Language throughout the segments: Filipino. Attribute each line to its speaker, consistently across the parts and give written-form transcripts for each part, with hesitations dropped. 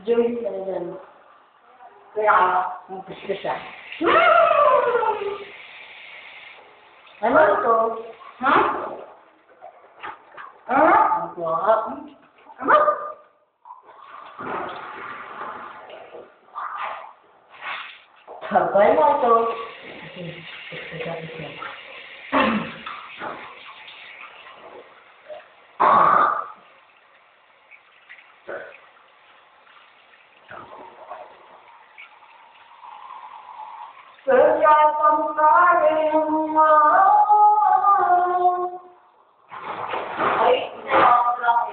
Speaker 1: Joyce na dyan.
Speaker 2: Kaya,
Speaker 1: Gusto siya. Ano ito?
Speaker 2: ha? Ha?
Speaker 1: Ang kuha.
Speaker 2: Ano?
Speaker 1: Sabay mo ito.
Speaker 2: Kaya pangkain mo.
Speaker 1: Ay, hindi ako lang.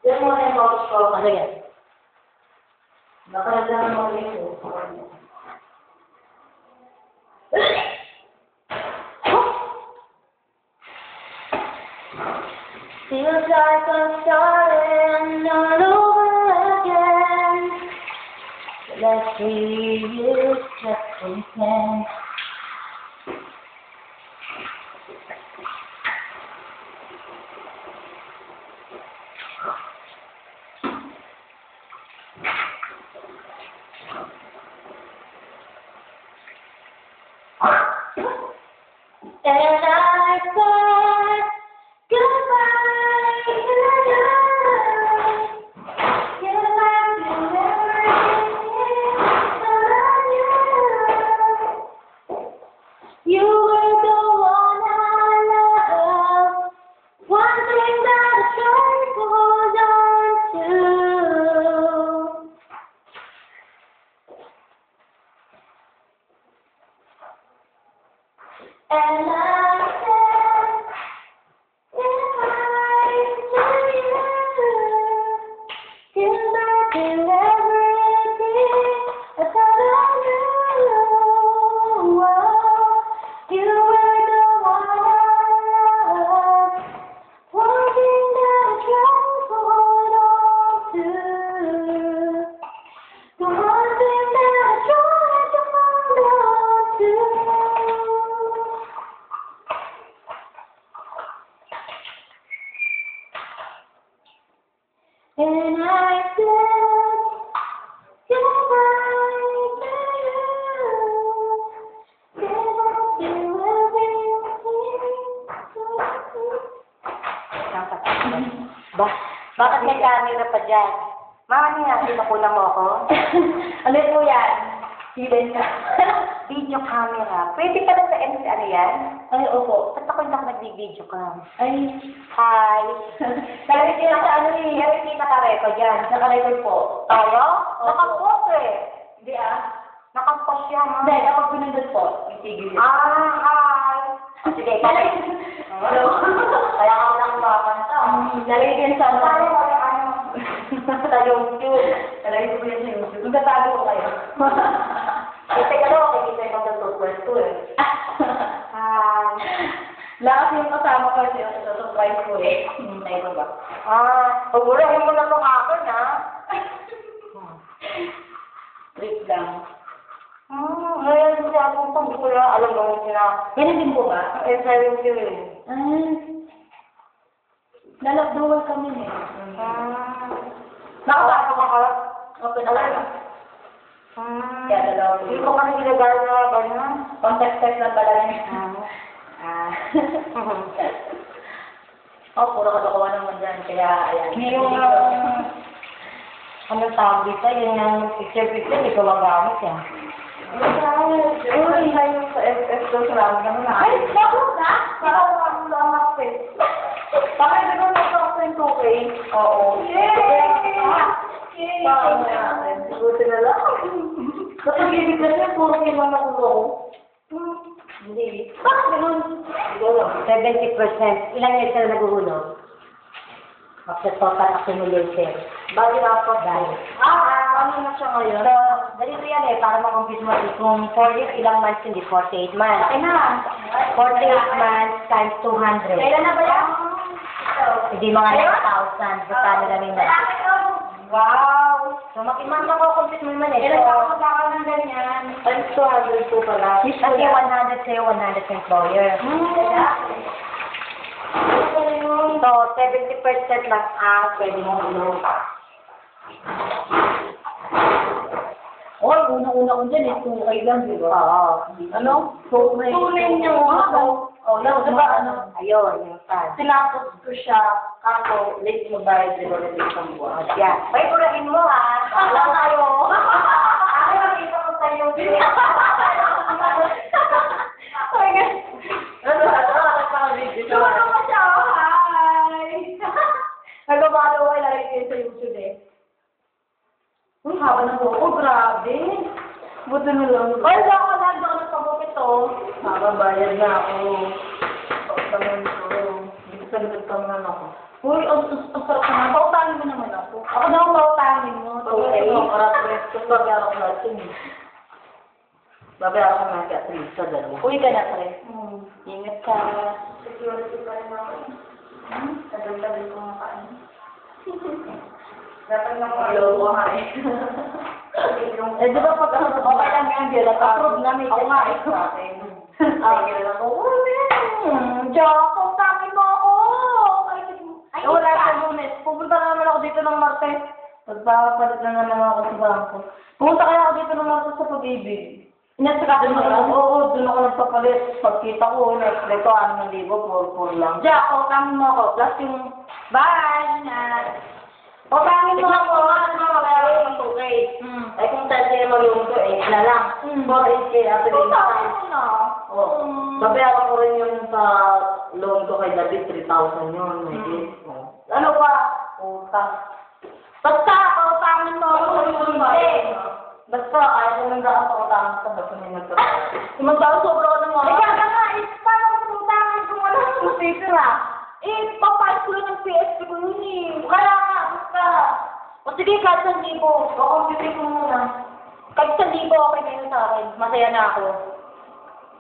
Speaker 1: Diyan mo na yung box ko. Ano yan? Nakalagyan mo ito. Feels like I'm starting all over again. Let's reuse just we can. And I said goodbye to you. Goodbye to everything that I knew. You were the one I loved. One thing that I tried to hold on to. And I said goodbye to you. Goodbye to everything I thought I knew. You were the one I loved. One thing that I tried to hold on to. The one thing that I tried to hold on to. And I said goodbye to you. Goodbye to everything.
Speaker 2: Bakit may camera pa dyan? Mami nga, pinakulang mo ako?
Speaker 1: Ano po yan? Hidden ka.
Speaker 2: Video camera. Pwede ka na sa MC, ano yan?
Speaker 1: Ay, opo.
Speaker 2: Ba't ako hindi ako nag-video cam?
Speaker 1: Ay,
Speaker 2: Hi!
Speaker 1: Dahil din sa ano eh.
Speaker 2: Pero hindi naka-record yan.
Speaker 1: Naka-record po.
Speaker 2: Tayo?
Speaker 1: Opo.
Speaker 2: Naka-post eh.
Speaker 1: Hindi ah.
Speaker 2: Naka-post yan.
Speaker 1: Hindi, kapag pinindot po, itigil yun.
Speaker 2: Hi! Sige, kaya.
Speaker 1: Hello?
Speaker 2: Kaya ako lang makakanta.
Speaker 1: Nalagay din sa
Speaker 2: Paano ko yung ano? Sa YouTube.
Speaker 1: Nalagay ko yan sa YouTube. Magtatago ko kayo.
Speaker 2: Kasi ka daw, kikita yung mag-tutuwers ko eh. Hi!
Speaker 1: Lakas yung kasama ko siya sa surprise ko eh. Hintay mo ba?
Speaker 2: Pagulahin mo na itong akin ha.
Speaker 1: Trip lang.
Speaker 2: Ngayon kasi akong pagkula, alam mo yung sina.
Speaker 1: Ganun din po ba?
Speaker 2: Interview ko eh.
Speaker 1: Lalakduwal kami eh.
Speaker 2: Nakapasok ka ka?
Speaker 1: Open na lang. Kaya dalawa.
Speaker 2: Hindi ko kasi ginagaya na ganyan.
Speaker 1: Contact-text lang pala niya. Puro kalokohan naman dyan. Kaya, ayan.
Speaker 2: Yung, anong tawag dito? Yung picture-picture, hindi ko magamit yan.
Speaker 1: Uy, yung sa SS daw sa lang naman na.
Speaker 2: Ay, bakit na? Parang ako lang nakapit.
Speaker 1: Bakit na naman ako sa 2K? Oo.
Speaker 2: Yay!
Speaker 1: Paano natin? Buti na lang. Kapag ibig kasi, puro iman ako ko. Hindi. Bakit ganun? Siguro.
Speaker 2: 70%. Ilang years na naguhulog? Of the total accumulated.
Speaker 1: Bali na ako.
Speaker 2: Dahil.
Speaker 1: Ano na siya ngayon?
Speaker 2: So, ganito yan eh, para makompute mo kung 4 years, ilang months hindi, 48 months.
Speaker 1: Ay na.
Speaker 2: 48 months times 200.
Speaker 1: Kailan na ba yan?
Speaker 2: Hindi mga 9,000. Basta nila nila.
Speaker 1: Wow!
Speaker 2: So, makokompute mo naman eh.
Speaker 1: Kailan
Speaker 2: So,
Speaker 1: ako magkakaroon ng ganyan? Ay, 200 po pala.
Speaker 2: kasi 100 sa'yo, 100 sa employer. So, 70% lang ang pwede mong ilong.
Speaker 1: Oy, una-una ko dyan eh, 2K lang, di ba?
Speaker 2: Oo.
Speaker 1: Ano? 2K.
Speaker 3: Tunay niyo, ako.
Speaker 1: Oh, yan, di ba ano?
Speaker 2: Ayun, yung fan.
Speaker 3: Tinapos ko siya, ako, late mo bayad, di ba, ng isang buwan.
Speaker 2: Yan. Ay, kurahin mo ha.
Speaker 3: Alam kayo.
Speaker 2: Ako nakita ko sa'yo.
Speaker 3: Ano ba siya? Hi!
Speaker 1: Nagabalo ko ilalagay kayo sa YouTube eh. Uy, haba na po. Oh, grabe. Buto na lang.
Speaker 3: Oy, baka ko lang doon sa bukit to.
Speaker 1: Makabayad na ako. Pagkaman ko. Hindi sa nagkaman ako. Uy, ang sarap naman. Pautangin mo naman ako. Ako na ang pautangin mo.
Speaker 2: Okay.
Speaker 1: Ako, karap-rest. Kung babayaran ko natin eh. Babayaran ko natin at least sa dalawa.
Speaker 3: Uy ka na, pre.
Speaker 1: Ingat ka.
Speaker 3: Security pa rin ako. Tagal-tagal ko nga kain. Dapat lang ako.
Speaker 1: Hello, hi. Eh, di ba pag ano, okay lang yan, Bella, approve na may
Speaker 3: Ako nga,
Speaker 1: sa akin.
Speaker 3: Ay, kailan ako.
Speaker 1: Jack, pautangin mo ako.
Speaker 3: Ay,
Speaker 1: Wala sa Lunes. Pupunta na naman ako dito ng Martes. Pagpapalit na naman ako sa bangko. Pumunta kaya ako dito ng Martes sa pag-ibig.
Speaker 3: Inasikaso mo lang.
Speaker 1: Oo, doon ako nagpapalit. Pagkita ko, next day ko, 6,000, puro lang.
Speaker 3: Jack, utangin mo ako. Plus yung, bye, Nat. Utangin mo ako.
Speaker 2: Okay. Ay, kung tayo yung to, eh, na lang. 4K after the
Speaker 3: Utangin mo na.
Speaker 2: Oo. Babayaran ko rin yung sa loan ko kay David, 3,000 yun.
Speaker 3: Ano pa?
Speaker 2: Utang.
Speaker 3: Basta, utangin mo ako. Hindi.
Speaker 2: Basta, ayaw ko nang daan sa utang sa basta may nagtapos.
Speaker 3: Magdao sobra ko ng mga. Eh, kaya nga, paano kung utangan kung wala sa speaker ah? Papayos ko lang ng PSP ko yun eh. Kaya nga, basta. O sige, kahit 1,000. Kukumpitin ko muna. Kahit 1,000, okay na yun sa akin. Masaya na ako.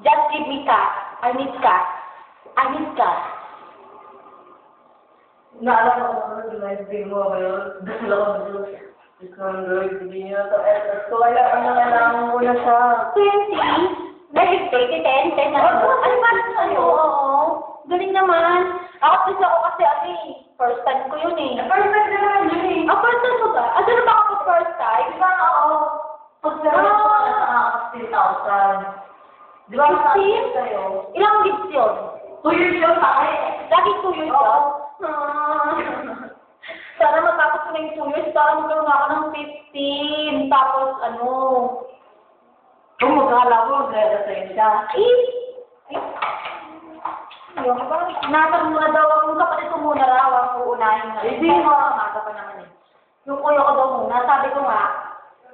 Speaker 3: Just give me cash. I need cash. I need cash.
Speaker 1: Naalala ko naman, live day mo ngayon. Dahil ako dito. Android, hindi nyo ito. So, kailangan mo na siya.
Speaker 3: 20? Dahil 10 na ako. Ano ba ito sa'yo? Oo. Galing naman. Ako kasi first time ko yun eh.
Speaker 1: First time na naman yun eh.
Speaker 3: First time mo ba? Ano ba ako first time?
Speaker 1: Di ba, oo. Pag-serve ko na sa 10,000. Di ba,
Speaker 3: 15?
Speaker 1: sa'yo?
Speaker 3: Ilang gigs yun?
Speaker 1: 2 years yun sa akin.
Speaker 3: Lagi 2 years yun? Sana matapos ko na yung 2 years, para magkaroon ako ng 15. Tapos ano?
Speaker 1: Kung magkala ko, mag-resign ka.
Speaker 3: Yung ba? Nasa muna daw ako, yung kapatid ko muna raw, ang uunahin na.
Speaker 1: Hindi.
Speaker 3: Umaga pa naman eh. Yung kuya ko daw muna, sabi ko nga,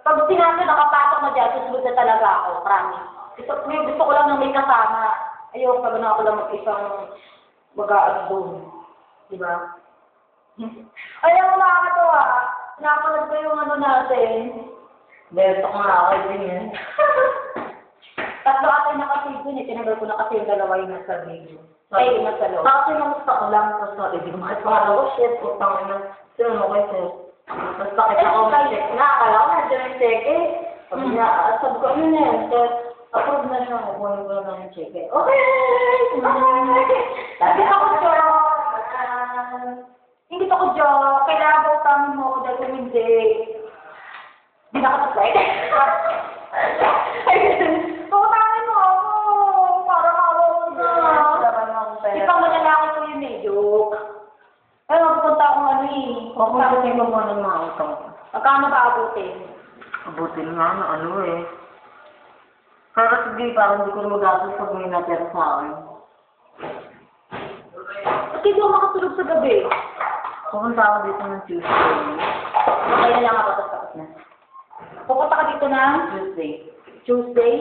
Speaker 3: pag sinabi nakapasok na dyan, susunod na talaga ako, promise. Gusto ko lang na may kasama. Ayoko pag na ako lang mag-isang mag-aano doon. Diba? Ayaw mo nakakatawa. Napanood ko yung ano natin.
Speaker 1: Beto ko nga ako din yan.
Speaker 3: Tatlo ata nakasave dun eh. Tinagal ko na kasi yung dalawa yung nasa video. Ay, yung nasa loob.
Speaker 1: Tapos yung namusta ko lang, tapos sabi, di ko makipagano ko, shit, utang na. Sino mo kayo, sir? Tapos bakit ako mag-check na? Akala ko na, dyan yung check eh. Sabi niya, sabi ko, ano na yan? Sir, approve na siya, kukunin ko lang yung check eh. Okay!
Speaker 3: Sabi ako, hindi ako joke. Kailangan ba utangin mo ako dahil kung hindi, hindi na ka pwede. Utangin mo ako. Parang ako na. Ikaw mo lalaki ko yun eh, joke. Ay, magpupunta akong ano eh.
Speaker 1: Papunta mo mo ng mga utang.
Speaker 3: Magkano ba abutin?
Speaker 1: Abutin nga na ano eh. Pero sige, parang hindi ko na mag-asos pag may natira sa akin.
Speaker 3: Ba't hindi ako makatulog sa gabi?
Speaker 1: Pupunta ako dito ng Tuesday.
Speaker 3: Okay na lang ako, tapos na. Pupunta ka dito na?
Speaker 1: Tuesday.
Speaker 3: Tuesday?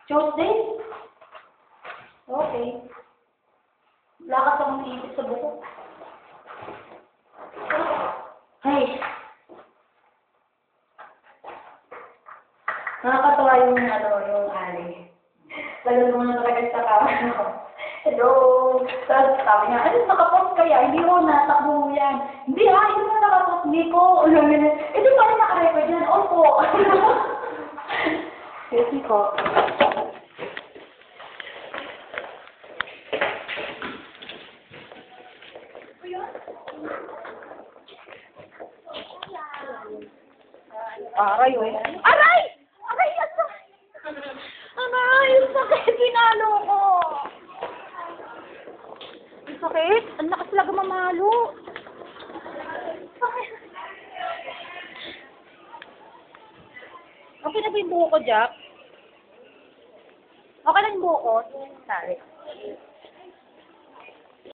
Speaker 3: Tuesday? Okay. Lakas akong iisip sa buko. Hey. Nakakatawa yung yung ali. Tagal mo na talaga sa kama ko. Hello. Tapos sabi niya, ano nakapost kaya? Hindi ko natakbo mo yan. Hindi hindi mo nakapost. Hindi ko. Di pa rin nakarecord yan. Opo. Hindi ko. Aray, oh. Aray! Aray, ang sakit! Aray, ang sakit! Pinalo ko! Ang sakit? Ang lakas talaga mamalo. Sakit. Okay na ba yung buho ko, Jack? Okay na yung buho ko? Sorry.